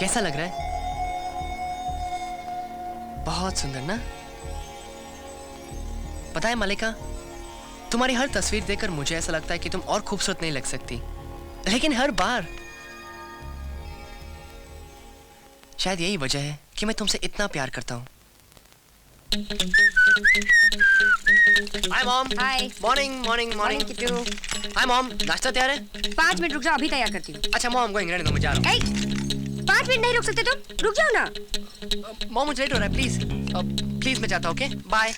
कैसा लग रहा है? बहुत सुंदर ना? पता है मलिका, तुम्हारी हर तस्वीर देखकर मुझे ऐसा लगता है कि तुम और खूबसूरत नहीं लग सकती, लेकिन हर बार शायद यही वजह है कि मैं तुमसे इतना प्यार करता हूँ। Hi mom. Hi. Morning morning morning Kittu. Hi mom, नाश्ता तैयार है? 5 मिनट रुक जाओ, अभी तैयार करती हूँ। अच्छा मॉम, गोइंग, रहने दो, मैं जा रहा हूँ। 5 मिनट नहीं रुक सकते तुम? रुक जाओ ना। मॉम मुझे लेट हो रहा है, प्लीज प्लीज मैं जाता हूँ। Okay bye.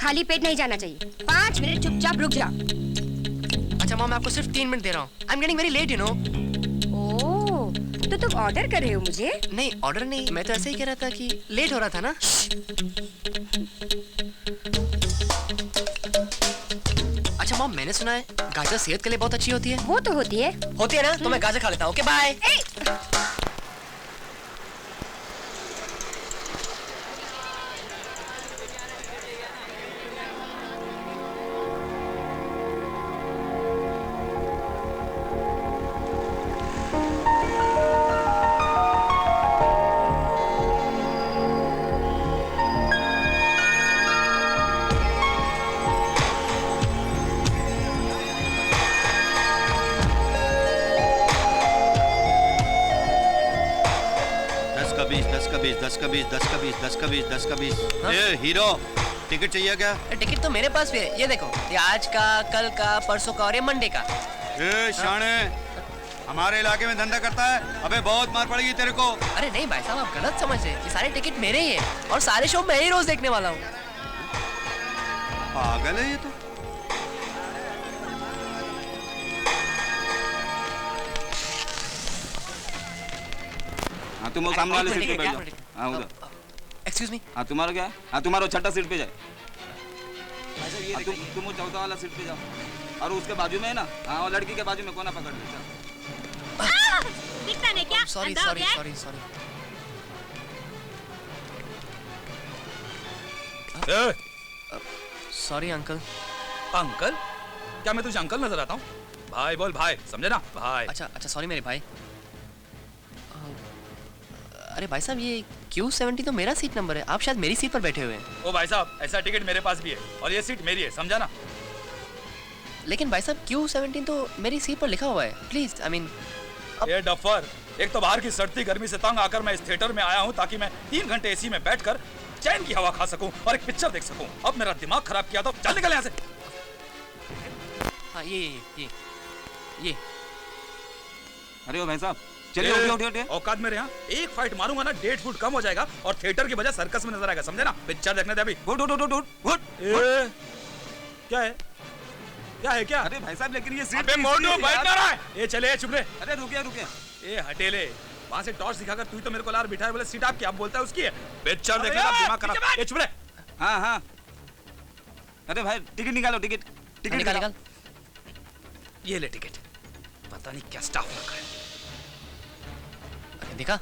खाली पेट नहीं जाना चाहिए। 5 मिनट चुपचाप रुक जा। अच्छा मॉम, मैं आपको सिर्फ 3 मिनट दे रहा हूँ। I am getting very late, you know. Oh, तो तुम ऑर्डर कर रहे हो मुझे? नहीं ऑर्डर नहीं, मैं तो ऐसे ही कह रहा था कि लेट हो रहा था ना। अच्छा मॉम, मैंने सुना है गाजर सेहत के लिए बहुत अच्छी होती है। वो तो होती है। होती है ना, तो मैं गाजर खा लेता हूँ। Okay bye. दस का बीस। ए हीरो, टिकट चाहिए क्या? टिकट तो मेरे पास भी है, ये देखो, ये आज का, कल का, परसों का और ये मंडे का। ए शाणे, हमारे इलाके में धंधा करता है? अबे बहुत मार पड़ेगी तेरे को। अरे नहीं भाई साहब, आप गलत समझ रहे हैं। ये सारे टिकट मेरे ही हैं और सारे शो मैं ही रोज देखने वाला हूँ। पागल है ये तो। हाँ तुम वो सामने वाले सीट पे बैठ जाओ। हाँ उधर। Excuse me. हाँ तुम्हारा क्या है? हाँ तुम्हारा छठा सीट पे जाए। तुम वो चौथा वाला सीट पे जाओ और उसके बाजू में है ना, हाँ वो लड़की के बाजू में कोना पकड़ ले। दिखता नहीं क्या? Sorry sorry sorry sorry. Sorry uncle. Uncle? क्या मैं तुझे अंकल नजर आता हूँ? भाई बोल भाई, समझे ना भाई। अच्छा अच्छा सॉरी मेरे भाई। अरे भाई साहब, ये Q70 तो मेरा सीट नंबर है, आप शायद मेरी सीट पर बैठे हुए हैं। ओ भाई साहब, ऐसा टिकट मेरे पास भी है और ये सीट मेरी है, समझा ना? लेकिन भाई साहब Q17 तो मेरी सीट पर लिखा हुआ है, प्लीज आई मीन। ये डफर, एक तो बाहर की सड़ती गर्मी से तंग आकर मैं इस थिएटर में आया हूँ ताकि मैं 3 घंटे एसी में बैठकर चैन की हवा खा सकूं और एक पिक्चर देख सकूं। अब मेरा दिमाग खराब किया तो चल निकल यहाँ से। हाँ ये। अरे ओ भाई साहब, चलिए उठिए। औकात मेरे यहाँ एक फाइट मारूंगा ना 1.5 फुट कम हो जाएगा और थिएटर की बजाय सर्कस में नजर आएगा, समझे ना? पिक्चर देखने दे अभी। उठ। क्या है? क्या है क्या? अरे भाई साहब लेकिन ये सीट अबे मोटू बैठ ना रहा है। ये चले चुप रहे। अरे रुकिए। ए हटेले, वहां से टॉर्च दिखाकर तू तो मेरे को लार बिठाए बोले सीट आपकी, आप बोलता है उसकी है। पिक्चर देखने का दिमाग खराब। ए चुप रहे। हाँ। अरे भाई टिकट निकालो, टिकट निकाल। ये ले टिकट। पता नहीं क्या स्टाफ रखा है। देखा?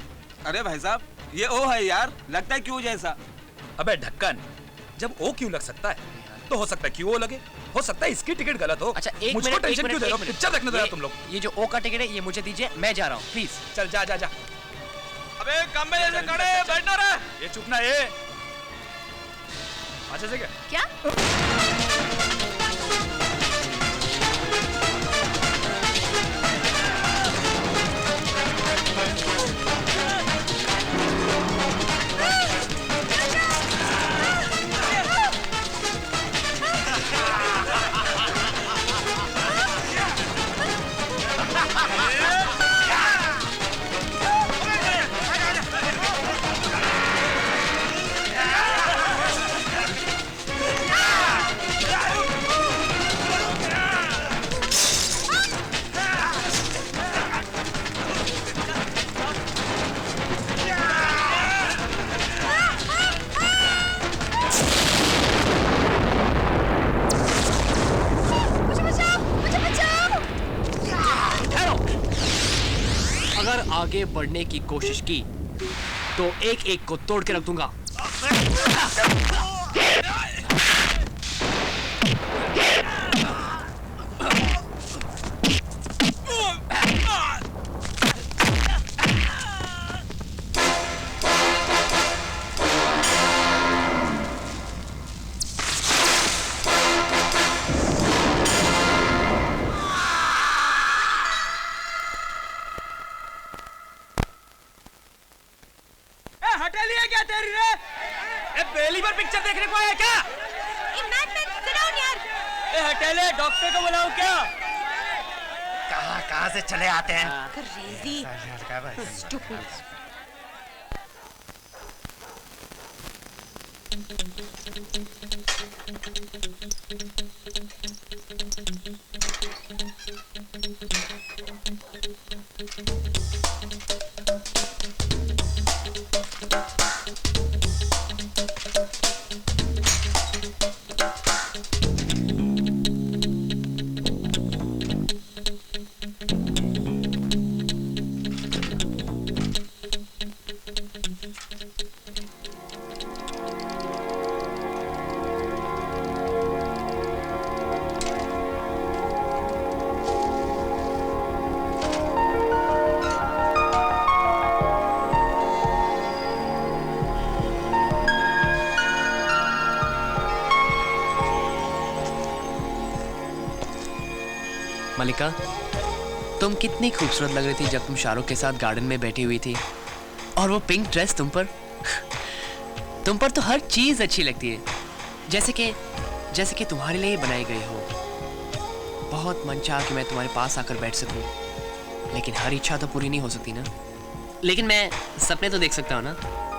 अरे भाई साहब ये ओ है यार, लगता है क्यों जैसा। अबे ढक्कन, जब ओ क्यों लग सकता है तो हो सकता है क्यों ओ लगे, हो सकता है इसकी टिकट गलत हो। अच्छा एक मुझको मिनट, टेंशन क्यों दे रहे हो? पिक्चर देखने दे रहे हो तुम लोग। ये जो ओ का टिकट है ये मुझे दीजिए, मैं जा रहा हूँ, प्लीज। चल जा। अबे कम में जैसे खड़े बैठना रहा। ये चुप ना ये। अच्छा से क्या? आगे बढ़ने की कोशिश की तो एक एक को तोड़ के रख दूंगा। टेले डॉक्टर को बुलाऊं क्या? कहाँ से चले आते हैं? Crazy. Stupid. मलिका, तुम कितनी खूबसूरत लग रही थी जब तुम शाहरुख के साथ गार्डन में बैठी हुई थी, और वो पिंक ड्रेस तुम पर तो हर चीज अच्छी लगती है, जैसे कि तुम्हारे लिए बनाई गई हो। बहुत मन चाहा कि मैं तुम्हारे पास आकर बैठ सकूं, लेकिन हर इच्छा तो पूरी नहीं हो सकती ना। लेकिन मैं सपने तो देख सकता हूँ ना,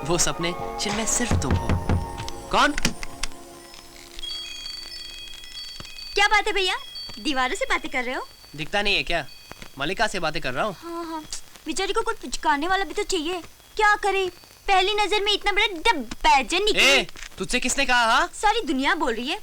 वो सपने जिनमें सिर्फ तुम हो। कौन? क्या बात है भैया, दीवारों से बातें कर रहे हो? दिखता नहीं है क्या? मलिका से बातें कर रहा हूँ। हाँ, बेचारी को कुछ पुचकारने वाला भी तो चाहिए। क्या करे, पहली नजर में इतना बड़ा डब्बैजन निकले। तुझसे किसने कहा? हाँ, सारी दुनिया बोल रही है।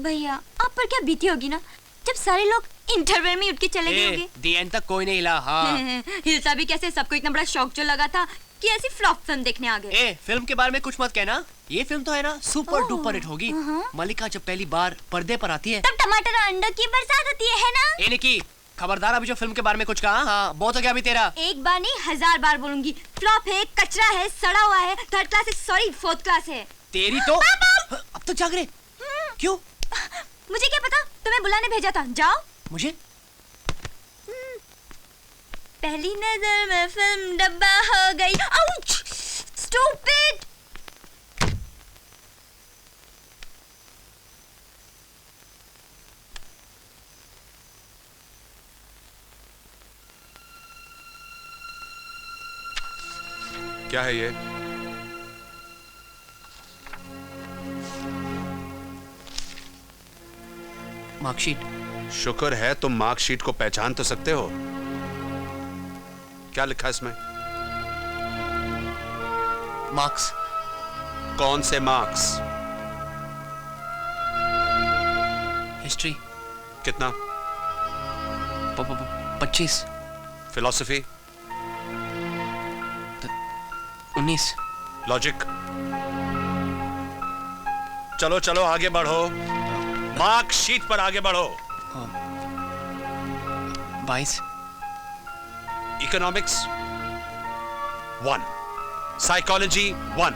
भैया आप पर क्या बीती होगी ना, जब सारे लोग इंटरवल में उठ के चले गए होंगे। दी एंड तक कोई नहीं हिला। हाँ। हिलसा भी कैसे, सबको इतना बड़ा शौक जो लगा था कि ऐसी फ्लॉप फिल्म देखने आ गए। फिल्म के बारे में कुछ मत कहना, ये फिल्म तो है ना सुपर डुपर हिट होगी। मलिका जब पहली बार पर्दे पर आती है तब टमाटर और अंडों की बरसात होती है ना? ए निकी, खबरदार अभी जो फिल्म के बारे में कुछ कहा। हाँ, बहुत हो गया अभी तेरा। एक बार नहीं 1000 बार बोलूंगी। फ्लॉप है, कचरा है, सड़ा हुआ है, थर्ड क्लास है, सॉरी फोर्थ क्लास है। तेरी तो अब तक जाग रहे क्यों? मुझे क्या पता, तुम्हें बुलाने भेजा था, जाओ। मुझे? पहली नजर में फिल्म डब्बा हो गई। आउच! स्टूपिड! क्या है ये? मार्कशीट। शुक्र है तुम मार्कशीट को पहचान तो सकते हो। क्या लिखा है इसमें? मार्क्स। कौन से मार्क्स? हिस्ट्री। कितना? 25। फिलॉसफी? 19। लॉजिक? चलो चलो आगे बढ़ो, मार्कशीट पर आगे बढ़ो। 22। Economics 1, psychology 1।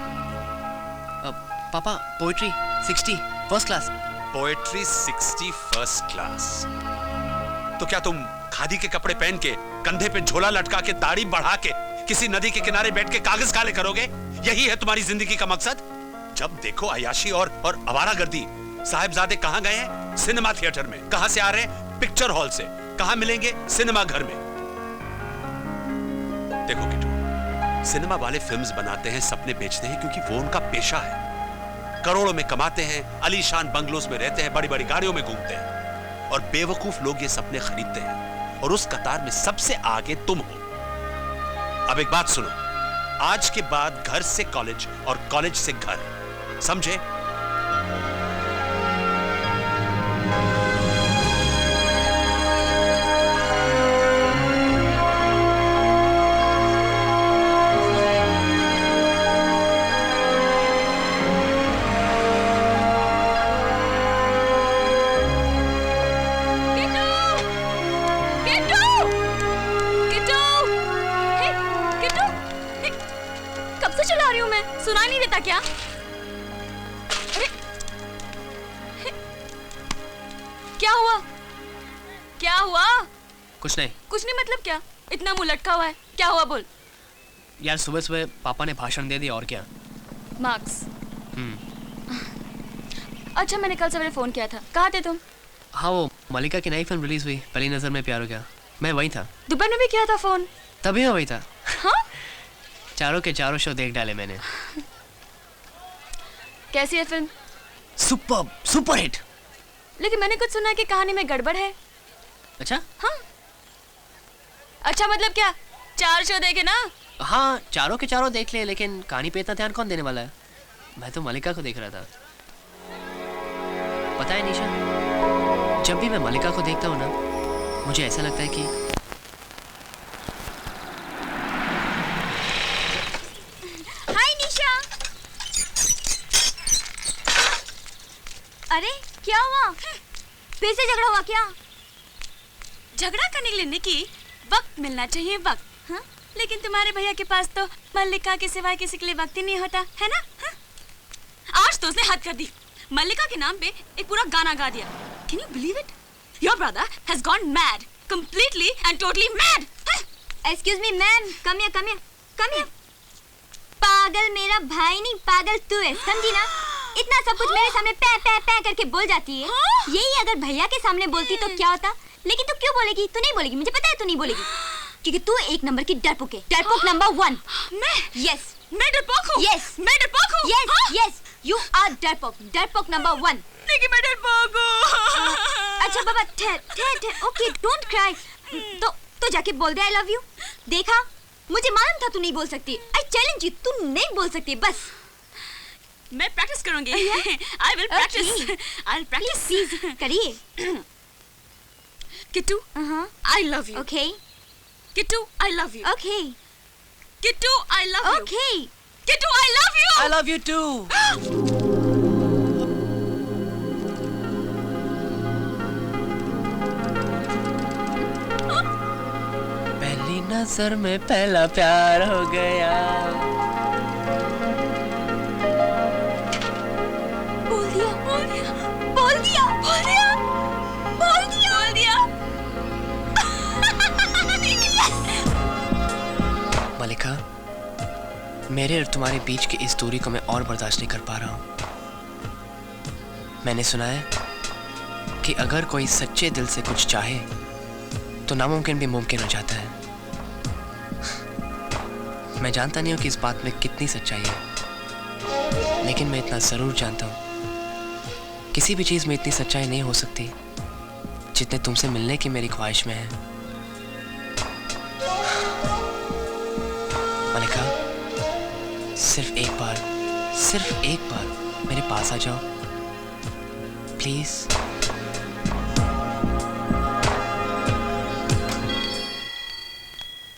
पापा poetry 60 first class. Poetry 60 first class? तो क्या तुम खादी के कपड़े पहन के, कंधे पे झोला लटका के, दाढ़ी बढ़ा के किसी नदी के किनारे बैठ के कागज काले करोगे? यही है तुम्हारी जिंदगी का मकसद? जब देखो अयाशी और आवारागर्दी। साहिबजादे कहां गए हैं? सिनेमा थिएटर में। कहां से आ रहे हैं? पिक्चर हॉल से। कहां मिलेंगे? सिनेमा घर में। देखो किटू, सिनेमा वाले फिल्म्स बनाते हैं, सपने बेचते हैं, क्योंकि वो उनका पेशा है। करोड़ों में कमाते हैं, आलीशान बंगलोज में रहते हैं, बड़ी बड़ी गाड़ियों में घूमते हैं, और बेवकूफ लोग ये सपने खरीदते हैं, और उस कतार में सबसे आगे तुम हो। अब एक बात सुनो, आज के बाद घर से कॉलेज और कॉलेज से घर, समझे? सुनाई नहीं देता क्या? अरे क्या हुआ? क्या हुआ? कुछ नहीं। कुछ नहीं मतलब क्या? इतना मुंह लटका हुआ है, क्या हुआ बोल? यार सुबह सुबह पापा ने भाषण दे दिया, और क्या। मार्क्स। अच्छा मैंने कल सवेरे फोन किया था, कहाँ थे तुम? हाँ, वो मलिका की नई फिल्म रिलीज हुई, पहली नजर में प्यार हो गया। मैं वही था, दोपहर में भी किया था फोन। तभी मैं वही था। हाँ? चारों के चारों शो देख डाले मैंने। कैसी है फिल्म? Super super hit. लेकिन मैंने कुछ सुना है कि कहानी में गड़बड़ है। अच्छा? हाँ। अच्छा मतलब क्या, 4 शो देखे ना? हाँ, चारों के चारों देख लिए, लेकिन कहानी पे इतना ध्यान कौन देने वाला है? मैं तो मलिका को देख रहा था। पता है निशा, जब भी मैं मलिका को देखता हूँ ना, मुझे ऐसा लगता है कि हाय निशा। अरे क्या हुआ? फिर से झगड़ा हुआ क्या? झगड़ा करने के लिए वक्त मिलना चाहिए, वक्त। हाँ? लेकिन तुम्हारे भैया के पास तो मल्लिका के सिवाय किसी के लिए वक्त ही नहीं होता है ना? हाँ? आज तो उसने हद कर दी, मल्लिका के नाम पे एक पूरा गाना गा दिया। Can you believe it? Your brother has gone mad, completely and totally mad. Excuse me ma'am, come here, come here, come here. पागल मेरा भाई नहीं, पागल तू है, समझी ना? इतना सब कुछ मेरे सामने पै पै पै करके बोल जाती है। यही अगर भैया के सामने बोलती तो क्या होता? लेकिन तू क्यों बोलेगी? तू नहीं बोलेगी, मुझे पता है तू नहीं बोलेगी, क्योंकि तू एक नंबर की डरपोक है, डरपोक नंबर 1। मैं? Yes. मैं डरपोक हूँ? Yes. मैं डरपोक हूँ? Yes, yes. You are डरपोक, डरपोक नंबर 1। लेकिन मैं डरपोक हूँ। अच्छा बाबा, ठहर ठहर ठहर, ओके डोंट क्राई। तो जाके बोल दे आई लव यू। देखा, मुझे मालूम था तू नहीं बोल सकती। आई चैलेंज यू, तू नहीं बोल सकती, बस। मैं प्रैक्टिस करूंगी। I will practice. I'll practice. Please करिए। Kittu, I love you. Okay Kittu, I love you. Okay Kittu, I love you. Okay. Kittu, I love you. I love you too. पहली नजर में पहला प्यार हो गया। बोल दिया, बोल दिया, बोल दिया, बोल दिया, बोल दिया, बोल दिया। मलिका, मेरे और तुम्हारे बीच की इस दूरी को मैं और बर्दाश्त नहीं कर पा रहा हूँ। मैंने सुना है कि अगर कोई सच्चे दिल से कुछ चाहे तो नामुमकिन भी मुमकिन हो जाता है। मैं जानता नहीं हूँ कि इस बात में कितनी सच्चाई है, लेकिन मैं इतना जरूर जानता हूँ, किसी भी चीज में इतनी सच्चाई नहीं हो सकती जितने तुमसे मिलने की मेरी ख्वाहिश में है। मलिका, सिर्फ एक बार मेरे पास आ जाओ प्लीज।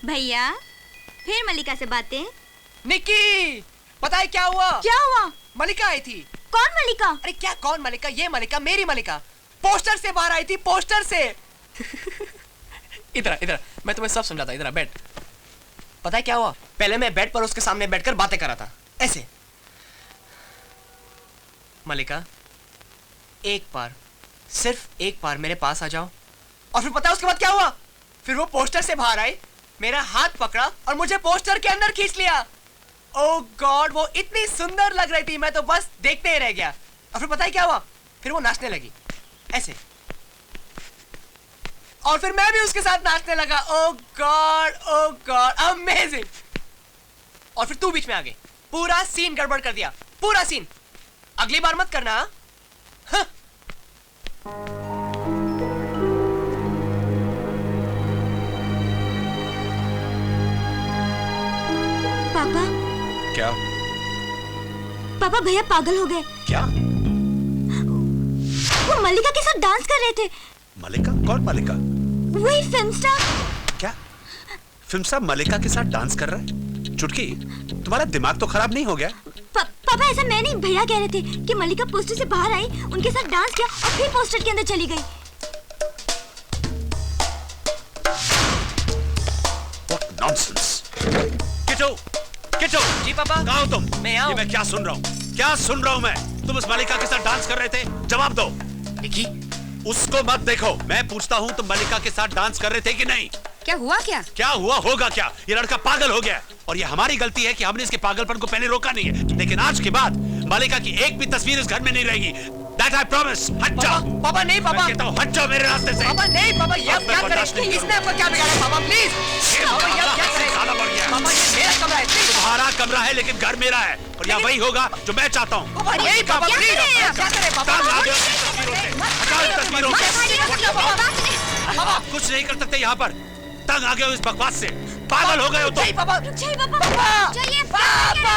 भैया, फिर मलिका से बातें? निक्की, पता है क्या हुआ? क्या हुआ? मलिका आई थी। कौन मलिका? अरे क्या कौन मलिका? ये मलिका, मेरी मलिका, पोस्टर से बाहर आई थी, पोस्टर से। इधर इधर, मैं तुम्हें सब समझाता, इधर बैठ। पता है क्या हुआ? पहले मैं बेड पर उसके सामने बैठकर बातें कर रहा था, ऐसे। मलिका, एक बार, सिर्फ एक बार मेरे पास आ जाओ। और फिर पता है उसके बाद क्या हुआ? फिर वो पोस्टर से बाहर आई, मेरा हाथ पकड़ा और मुझे पोस्टर के अंदर खींच लिया। ओह गॉड, वो इतनी सुंदर लग रही थी, मैं तो बस देखते ही रह गया। और फिर पता है क्या हुआ? फिर वो नाचने लगी, ऐसे। और फिर मैं भी उसके साथ नाचने लगा। ओह गॉड, अमेजिंग। और फिर तू बीच में आ गई, पूरा सीन गड़बड़ कर दिया, पूरा सीन। अगली बार मत करना। हाँ? पापा, क्या? पापा भैया पागल हो गए। क्या? वो मल्लिका के साथ डांस कर रहे थे। मलिका? कौन मलिका? वही फिल्म स्टार। क्या फिल्म साहब मलिका के साथ डांस कर रहा है? चुटकी, तुम्हारा दिमाग तो खराब नहीं हो गया? पापा ऐसा मैं नहीं, भैया कह रहे थे कि मल्लिका पोस्टर से बाहर आई, उनके साथ डांस किया और फिर पोस्टर के अंदर चली गई। What nonsense! किटो, किटो, जी पापा। कहाँ हो तुम? मैं यहाँ ये मैं क्या सुन रहा हूँ? क्या सुन रहा हूँ मैं? तुम उस मलिका के साथ डांस कर रहे थे? जवाब दो। निकी, उसको मत देखो, मैं पूछता हूँ तुम मलिका के साथ डांस कर रहे थे कि नहीं? क्या हुआ? क्या क्या हुआ होगा क्या? ये लड़का पागल हो गया और ये हमारी गलती है कि हमने इसके पागलपन को पहले रोका नहीं है। लेकिन आज के बाद मलिका की एक भी तस्वीर इस घर में नहीं रहेगी। That I promise. हट जाओ। पापा नहीं पापा। मैं कहता हूँ हट जाओ मेरे रास्ते से। पापा नहीं पापा, ये अब मैं क्या बर्दाश्त करें? नहीं इसने आपको क्या बिगाड़ा पापा प्लीज? ये पापा ये मामला क्या हद से करें? ज्यादा बढ़ गया है। पापा ये मेरा कमरा है प्लीज। तुम्हारा कमरा है लेकिन घर मेरा है और यहाँ वही होगा जो मैं चाहता हूँ। पापा नहीं पापा प्लीज। क्या करें पापा? तंग आ गए हो इन तस्वीरों से। हटाओ इन तस्वीरों से। आप कुछ नहीं कर सकते यहाँ पर। तंग आ गए हो इस बकवास से। पागल हो गए हो तुम। नहीं पापा। रुक जाइए पापा। पापा। जाइए पापा।